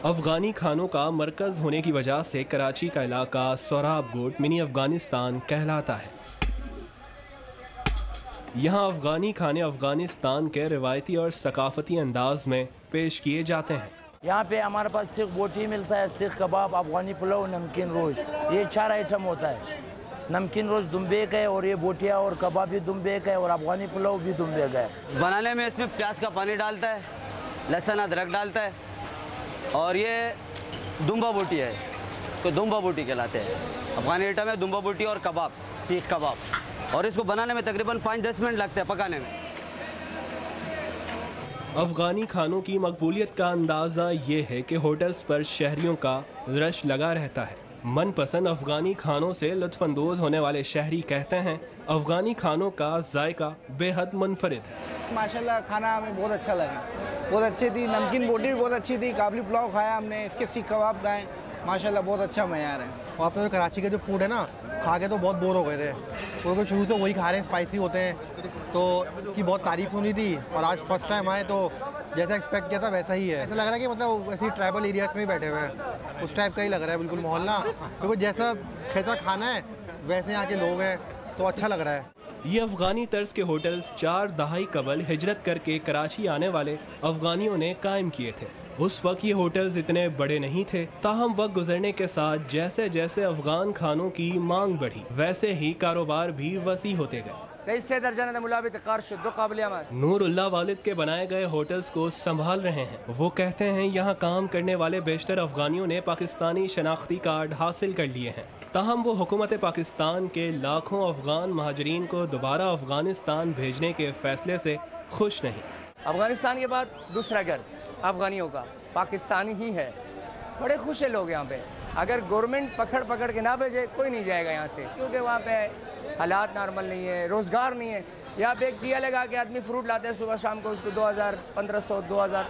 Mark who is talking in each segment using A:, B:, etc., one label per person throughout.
A: अफगानी खानों का मरकज़ होने की वजह से कराची का इलाका सोराब गोट मिनी अफगानिस्तान कहलाता है। यहाँ अफगानी खाने अफगानिस्तान के रिवायती और सकाफती अंदाज में पेश किए जाते हैं।
B: यहाँ पे हमारे पास सिख बोटी मिलता है, सिख कबाब, अफगानी पुलाव, नमकीन रोज, ये 4 आइटम होता है। नमकीन रोज दुम्बे का है और ये बोटिया और कबाब भी दुम्बे का है और अफगानी पुलाव भी दुम्बे का है।
C: बनाने में इसमें प्याज का पानी डालता है, लहसुन अदरक डालता है और ये दुम्बा बोटी है, तो दुम्बा बोटी कहलाते हैं। अफगानी आइटम है दुम्बा बोटी और कबाब, सीख कबाब, और इसको बनाने में तकरीबन 5-10 मिनट लगते हैं पकाने में।
A: अफगानी खानों की मकबूलियत का अंदाज़ा ये है कि होटल्स पर शहरियों का रश लगा रहता है। मनपसंद अफगानी खानों से लुत्फ़अंदोज़ होने वाले शहरी कहते हैं अफगानी खानों का जायका बेहद मुनफरिद है।
D: माशाल्लाह खाना हमें बहुत अच्छा लगा, बहुत अच्छी थी। नमकीन बोटी भी बहुत अच्छी थी, काबली पुलाव खाया हमने, इसके सीख कबाब खाए, माशाल्लाह बहुत अच्छा मयार है।
E: वहाँ पे कराची का जो फूड है ना, खा के तो बहुत बोर हो गए थे, क्योंकि शुरू से वही खा रहे हैं, स्पाइसी होते हैं, तो इसकी बहुत तारीफ़ सुनी थी और आज फर्स्ट टाइम आए तो जैसा एक्सपेक्ट किया था वैसा ही है। ऐसा लग रहा है कि मतलब ऐसे ट्राइबल एरियाज में ही बैठे हुए हैं, उस टाइप का ही लग रहा है बिल्कुल माहौल ना, क्योंकि जैसा खाना है वैसे यहाँ के लोग हैं, तो अच्छा लग रहा है।
A: ये अफगानी तर्ज के होटल्स 4 दहाई कबल हिजरत करके कराची आने वाले अफगानियों ने कायम किए थे। उस वक्त ये होटल्स इतने बड़े नहीं थे, ताहम वक्त गुजरने के साथ जैसे जैसे अफगान खानों की मांग बढ़ी वैसे ही कारोबार भी वसी होते गए। नूरुल्लाह वालिद के बनाए गए होटल्स को संभाल रहे हैं। वो कहते हैं यहाँ काम करने वाले बेशतर अफगानियों ने पाकिस्तानी शनाख्ती कार्ड हासिल कर लिए हैं, ताहम वो हुकूमत पाकिस्तान के लाखों अफगान महाजरीन को दोबारा अफगानिस्तान भेजने के फैसले से खुश नहीं।
F: अफगानिस्तान के बाद दूसरा घर अफगानियों का पाकिस्तानी ही है। बड़े खुश है लोग यहाँ पे। अगर गवर्नमेंट पकड़ के ना भेजे कोई नहीं जाएगा यहाँ से, क्योंकि वहाँ पे हालात नॉर्मल नहीं है, रोज़गार नहीं है। यहाँ पे एक दिया लगा के आदमी फ्रूट लाते हैं सुबह शाम को, उसको 2000, 1500, 2000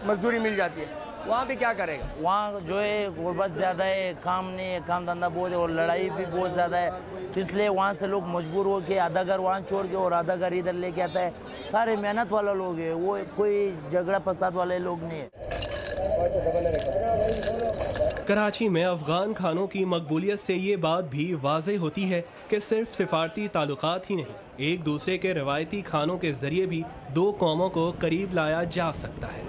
F: मजदूरी मिल जाती है। वहाँ पे क्या करेगा?
B: वहाँ जो है गुर्बत ज़्यादा है, काम नहीं है, काम धंधा बहुत है और लड़ाई भी बहुत ज़्यादा है, इसलिए वहाँ से लोग मजबूर हो के आधा घर वहाँ छोड़ के और आधा घर इधर लेके आता है। सारे मेहनत वाला लोग हैं, वो कोई झगड़ा फसाद वाले लोग नहीं है।
A: कराची में अफगान खानों की मकबूलियत से ये बात भी वाज़ेह होती है कि सिर्फ सिफारती ताल्लुकात ही नहीं, एक दूसरे के रवायती खानों के ज़रिए भी 2 कौमों को करीब लाया जा सकता है।